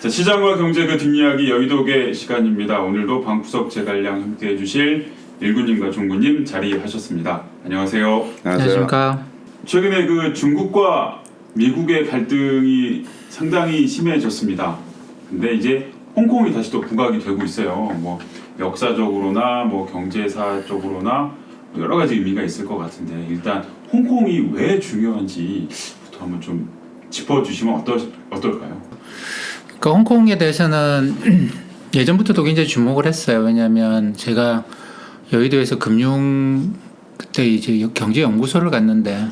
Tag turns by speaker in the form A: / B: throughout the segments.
A: 자, 시장과 경제 그 뒷이야기 여의도계 시간입니다. 오늘도 방구석 제갈량 함께해 주실 일구님과 종구님 자리하셨습니다. 안녕하세요.
B: 안녕하십니까.
A: 최근에 그 중국과 미국의 갈등이 상당히 심해졌습니다. 근데 이제 홍콩이 다시 또 부각이 되고 있어요. 뭐 역사적으로나 뭐 경제사적으로나 여러 가지 의미가 있을 것 같은데 일단 홍콩이 왜 중요한지부터 한번 좀 짚어주시면 어떨까요?
B: 그러니까 홍콩에 대해서는 예전부터도 굉장히 주목을 했어요. 왜냐하면 제가 여의도에서 그때 이제 경제연구소를 갔는데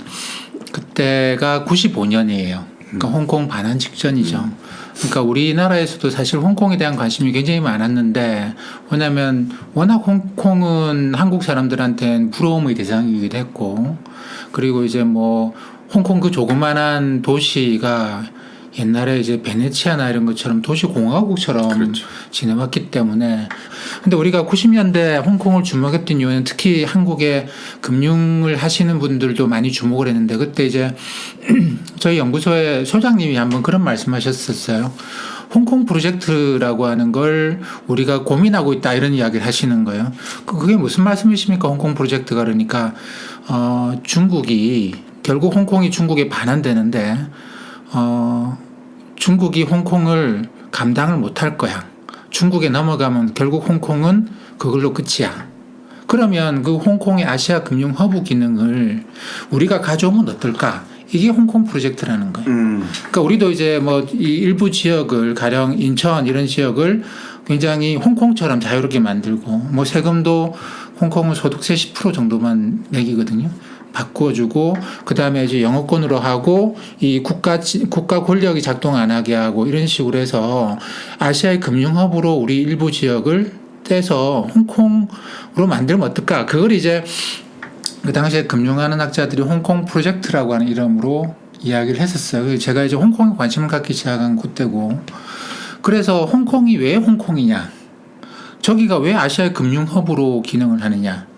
B: 그때가 95년이에요. 그러니까 홍콩 반환 직전이죠. 그러니까 우리나라에서도 사실 홍콩에 대한 관심이 굉장히 많았는데 왜냐하면 워낙 홍콩은 한국 사람들한테는 부러움의 대상이기도 했고 그리고 이제 뭐 홍콩 그 조그만한 도시가 옛날에 이제 베네치아나 이런 것처럼 도시공화국처럼
A: 그렇죠.
B: 지내왔기 때문에 근데 우리가 90년대 홍콩을 주목했던 이유는 특히 한국에 금융을 하시는 분들도 많이 주목을 했는데 그때 이제 저희 연구소의 소장님이 한번 그런 말씀하셨었어요. 홍콩 프로젝트라고 하는 걸 우리가 고민하고 있다 이런 이야기를 하시는 거예요. 그게 무슨 말씀이십니까? 홍콩 프로젝트가 그러니까 중국이 결국 홍콩이 중국에 반환되는데 중국이 홍콩을 감당을 못할 거야. 중국에 넘어가면 결국 홍콩은 그걸로 끝이야. 그러면 그 홍콩의 아시아 금융 허브 기능을 우리가 가져오면 어떨까? 이게 홍콩 프로젝트라는 거예요. 그러니까 우리도 이제 뭐 이 일부 지역을 가령 인천 이런 지역을 굉장히 홍콩처럼 자유롭게 만들고 뭐 세금도 홍콩은 소득세 10% 정도만 내기거든요. 바꿔주고 그 다음에 이제 영어권으로 하고 이 국가 권력이 작동 안 하게 하고 이런 식으로 해서 아시아의 금융허브로 우리 일부 지역을 떼서 홍콩으로 만들면 어떨까? 그걸 이제 그 당시에 금융하는 학자들이 홍콩 프로젝트라고 하는 이름으로 이야기를 했었어요. 제가 이제 홍콩에 관심을 갖기 시작한 그때고 그래서 홍콩이 왜 홍콩이냐? 저기가 왜 아시아의 금융허브로 기능을 하느냐?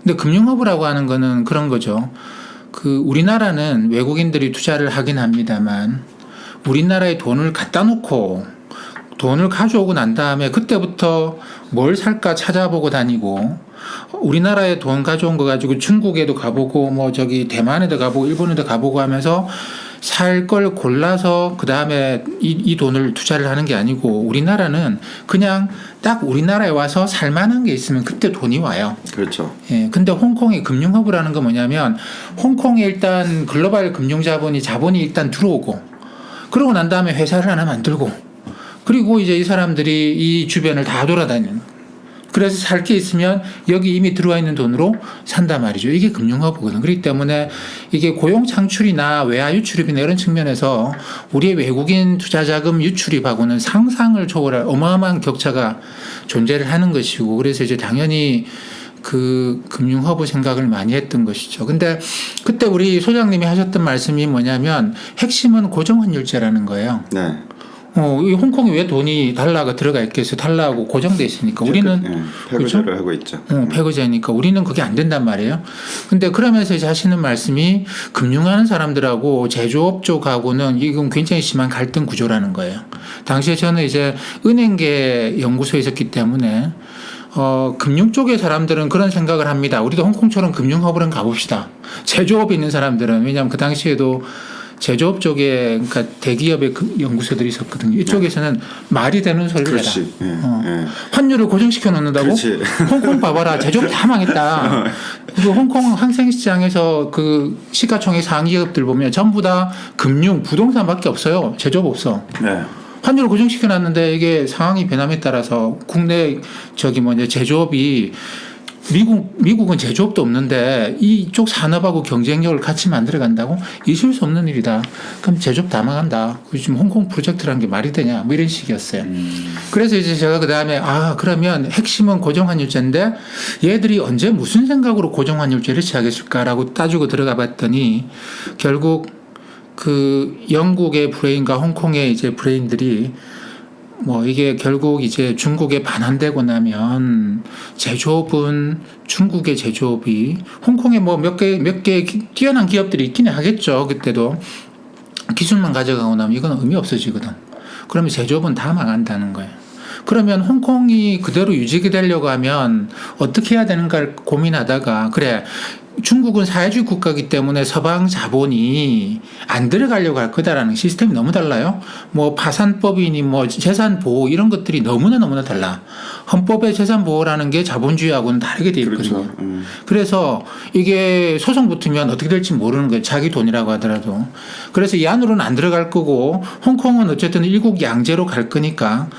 B: 근데 금융허브라고 하는 거는 그런 거죠. 그 우리나라는 외국인들이 투자를 하긴 합니다만 우리나라에 돈을 갖다 놓고 돈을 가져오고 난 다음에 그때부터 뭘 살까 찾아보고 다니고 우리나라에 돈 가져온 거 가지고 중국에도 가보고 뭐 저기 대만에도 가보고 일본에도 가보고 하면서 살 걸 골라서 그 다음에 이 돈을 투자를 하는 게 아니고 우리나라는 그냥 딱 우리나라에 와서 살만한 게 있으면 그때 돈이 와요.
C: 그렇죠.
B: 예. 근데 홍콩의 금융허브라는 건 뭐냐면 홍콩에 일단 글로벌 금융자본이 자본이 일단 들어오고 그러고 난 다음에 회사를 하나 만들고 그리고 이제 이 사람들이 이 주변을 다 돌아다니는 그래서 살 게 있으면 여기 이미 들어와 있는 돈으로 산단 말이죠. 이게 금융허브거든. 그렇기 때문에 이게 고용 창출이나 외화 유출입이나 이런 측면에서 우리의 외국인 투자자금 유출입하고는 상상을 초월할 어마어마한 격차가 존재를 하는 것이고 그래서 이제 당연히 그 금융허브 생각을 많이 했던 것이죠. 근데 그때 우리 소장님이 하셨던 말씀이 뭐냐면 핵심은 고정환율제라는 거예요.
C: 네.
B: 이 홍콩이 왜 돈이 달러가 들어가 있겠어요? 달러하고 고정돼 있으니까 우리는
C: 폐거제를
B: 그렇죠?
C: 하고 있죠.
B: 폐거제니까 우리는 그게 안 된단 말이에요. 근데 그러면서 이제 하시는 말씀이 금융하는 사람들하고 제조업 쪽하고는 이건 굉장히 심한 갈등 구조라는 거예요. 당시에 저는 이제 은행계 연구소에 있었기 때문에 금융 쪽의 사람들은 그런 생각을 합니다. 우리도 홍콩처럼 금융허브를 가봅시다. 제조업에 있는 사람들은 왜냐하면 그 당시에도 제조업 쪽에 그러니까 대기업의 연구소들이 있었거든요. 이쪽에서는 말이 되는 소리를 해라. 환율을 고정시켜 놓는다고?
C: 그렇지.
B: 홍콩 봐봐라. 제조업 다 망했다. 그 홍콩 항생시장에서 그 시가총액 상위 기업들 보면 전부 다 금융, 부동산밖에 없어요. 제조업 없어.
C: 네.
B: 환율을 고정시켜 놨는데 이게 상황이 변함에 따라서 국내 제조업이 미국은 제조업도 없는데 이쪽 산업하고 경쟁력을 같이 만들어 간다고? 있을 수 없는 일이다. 그럼 제조업 다 망한다. 지금 홍콩 프로젝트라는 게 말이 되냐? 뭐 이런 식이었어요. 그래서 이제 제가 그 다음에 그러면 핵심은 고정환율제인데 얘들이 언제 무슨 생각으로 고정환율제를 시작했을까라고 따지고 들어가 봤더니 결국 그 영국의 브레인과 홍콩의 이제 브레인들이 뭐 이게 결국 이제 중국에 반환되고 나면 제조업은 중국의 제조업이 홍콩에 뭐 몇 개 뛰어난 기업들이 있기는 하겠죠. 그때도 기술만 가져가고 나면 이건 의미 없어지거든. 그러면 제조업은 다 망한다는 거예요. 그러면 홍콩이 그대로 유지가 되려고 하면 어떻게 해야 되는가를 고민하다가 그래 중국은 사회주의 국가이기 때문에 서방 자본이 안 들어가려고 할 거다라는 시스템이 너무 달라요. 뭐 파산법이니 뭐 재산 보호 이런 것들이 너무나 달라. 헌법의 재산 보호라는 게 자본주의하고는 다르게 돼 있거든요.
C: 그렇죠.
B: 그래서 이게 소송 붙으면 어떻게 될지 모르는 거예요. 자기 돈이라고 하더라도. 그래서 이 안으로는 안 들어갈 거고 홍콩은 어쨌든 일국 양제로 갈 거니까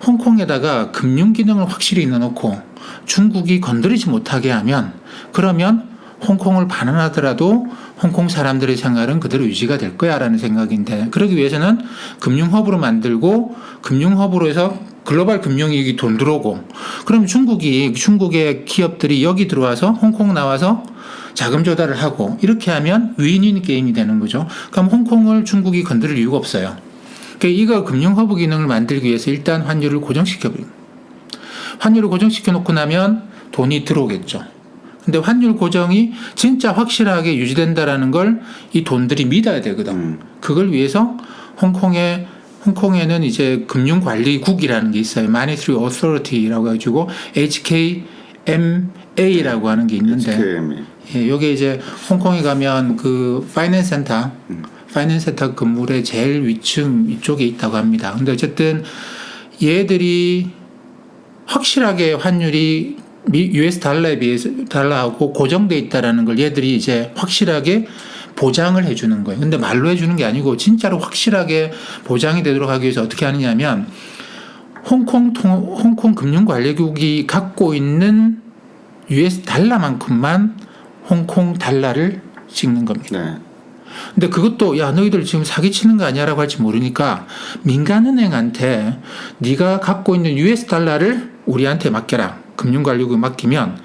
B: 홍콩에다가 금융 기능을 확실히 넣어놓고 중국이 건드리지 못하게 하면 그러면 홍콩을 반환하더라도 홍콩 사람들의 생활은 그대로 유지가 될 거야라는 생각인데 그러기 위해서는 금융허브로 만들고 금융허브로 해서 글로벌 금융이익이 돈 들어오고 그럼 중국의 기업들이 여기 들어와서 홍콩 나와서 자금 조달을 하고 이렇게 하면 윈윈 게임이 되는 거죠. 그럼 홍콩을 중국이 건드릴 이유가 없어요. 그러니까 이거 금융허브 기능을 만들기 위해서 일단 환율을 고정시켜버립니다. 환율을 고정시켜 놓고 나면 돈이 들어오겠죠. 근데 환율 고정이 진짜 확실하게 유지된다라는 걸 이 돈들이 믿어야 되거든. 그걸 위해서 홍콩에는 이제 금융관리국이라는 게 있어요. Monetary Authority라고 해가지고 HKMA라고 하는 게 있는데,
C: HKMA.
B: 예, 요게 이제 홍콩에 가면 그 파이낸스 센터 건물의 제일 위층 이쪽에 있다고 합니다. 근데 어쨌든 얘들이 확실하게 환율이 US 달러에 비해서 달러하고 고정돼 있다라는 걸 얘들이 이제 확실하게 보장을 해주는 거예요. 근데 말로 해주는 게 아니고 진짜로 확실하게 보장이 되도록 하기 위해서 어떻게 하느냐면 홍콩 금융관리국이 갖고 있는 US 달러만큼만 홍콩 달러를 찍는 겁니다.
C: 네.
B: 근데 그것도 야 너희들 지금 사기치는 거 아니야라고 할지 모르니까 민간은행한테 네가 갖고 있는 US 달러를 우리한테 맡겨라. 금융관리국에 맡기면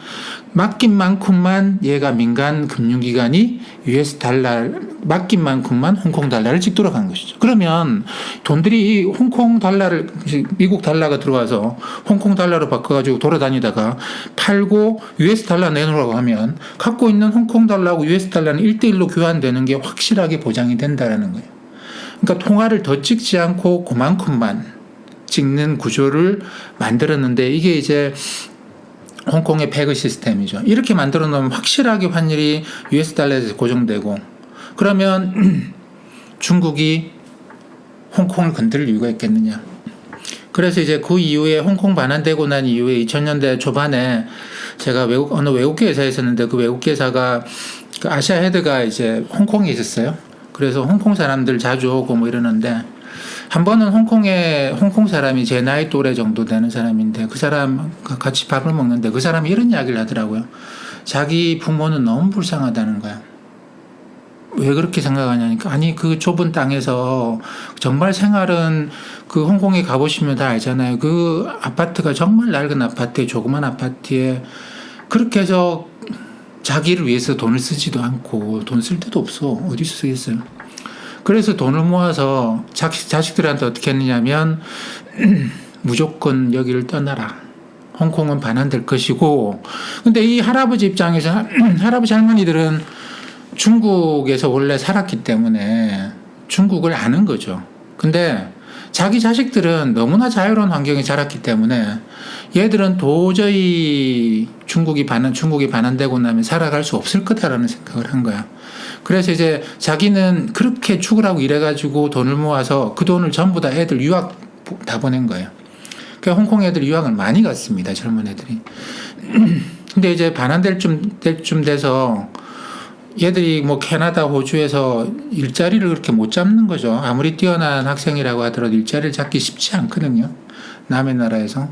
B: 맡긴 만큼만 얘가 민간 금융기관이 US 달러 맡긴 만큼만 홍콩 달러를 찍도록 한 것이죠. 그러면 돈들이 홍콩 달러를 미국 달러가 들어와서 홍콩 달러로 바꿔가지고 돌아다니다가 팔고 US 달러 내놓으라고 하면 갖고 있는 홍콩 달러하고 US 달러는 1대1로 교환되는 게 확실하게 보장이 된다라는 거예요. 그러니까 통화를 더 찍지 않고 그만큼만 찍는 구조를 만들었는데 이게 이제 홍콩의 패그 시스템이죠. 이렇게 만들어 놓으면 확실하게 환율이 US 달러에서 고정되고 그러면 중국이 홍콩을 건드릴 이유가 있겠느냐. 그래서 이제 그 이후에 홍콩 반환되고 난 이후에 2000년대 초반에 제가 어느 외국계 회사에 있었는데 그 외국계 회사가 그 아시아 헤드가 이제 홍콩에 있었어요. 그래서 홍콩 사람들 자주 오고 뭐 이러는데 한 번은 홍콩 사람이 제 나이 또래 정도 되는 사람인데 그 사람 같이 밥을 먹는데 그 사람이 이런 이야기를 하더라고요. 자기 부모는 너무 불쌍하다는 거야. 왜 그렇게 생각하냐니까 아니 그 좁은 땅에서 정말 생활은 그 홍콩에 가보시면 다 알잖아요. 그 아파트가 정말 낡은 아파트에 조그만 아파트에 그렇게 해서 자기를 위해서 돈을 쓰지도 않고 돈 쓸 데도 없어. 어디서 쓰겠어요. 그래서 돈을 모아서 자식들한테 어떻게 했느냐면 무조건 여기를 떠나라. 홍콩은 반환될 것이고 근데 이 할아버지 입장에서 할아버지 할머니들은 중국에서 원래 살았기 때문에 중국을 아는 거죠. 근데 자기 자식들은 너무나 자유로운 환경에 자랐기 때문에 얘들은 도저히 중국이 반환되고 나면 살아갈 수 없을 거다라는 생각을 한 거야. 그래서 이제 자기는 그렇게 죽으라고 일해가지고 돈을 모아서 그 돈을 전부 다 애들 유학 다 보낸 거예요. 그러니까 홍콩 애들 유학을 많이 갔습니다. 젊은 애들이. 근데 이제 반환될 쯤 돼서 얘들이 뭐 캐나다, 호주에서 일자리를 그렇게 못 잡는 거죠. 아무리 뛰어난 학생이라고 하더라도 일자리를 잡기 쉽지 않거든요. 남의 나라에서.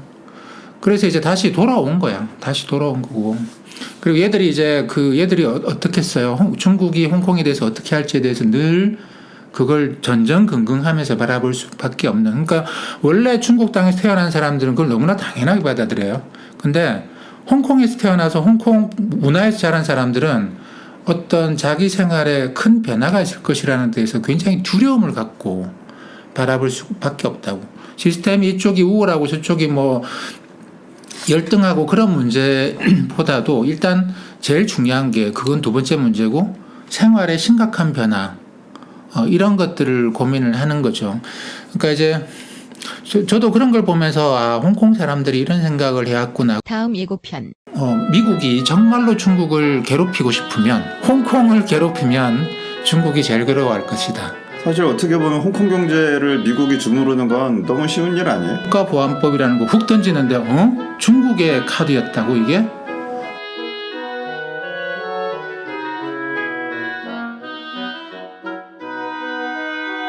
B: 그래서 이제 다시 돌아온 거야. 다시 돌아온 거고. 그리고 얘들이 얘들이 어떻게 했어요? 중국이 홍콩에 대해서 어떻게 할지에 대해서 늘 그걸 전전긍긍하면서 바라볼 수밖에 없는. 그러니까 원래 중국 땅에서 태어난 사람들은 그걸 너무나 당연하게 받아들여요. 근데 홍콩에서 태어나서 홍콩 문화에서 자란 사람들은 어떤 자기 생활에 큰 변화가 있을 것이라는 데에서 굉장히 두려움을 갖고 바라볼 수밖에 없다고. 시스템이 이쪽이 우월하고 저쪽이 뭐 열등하고 그런 문제보다도 일단 제일 중요한 게 그건 두 번째 문제고 생활의 심각한 변화 이런 것들을 고민을 하는 거죠. 그러니까 이제 저도 그런 걸 보면서 아, 홍콩 사람들이 이런 생각을 해왔구나.
C: 다음 예고편.
B: 미국이 정말로 중국을 괴롭히고 싶으면 홍콩을 괴롭히면 중국이 제일 괴로워할 것이다.
D: 사실 어떻게 보면 홍콩 경제를 미국이 주무르는 건 너무 쉬운 일 아니에요?
B: 국가보안법이라는 거 훅 던지는데 중국의 카드였다고 이게?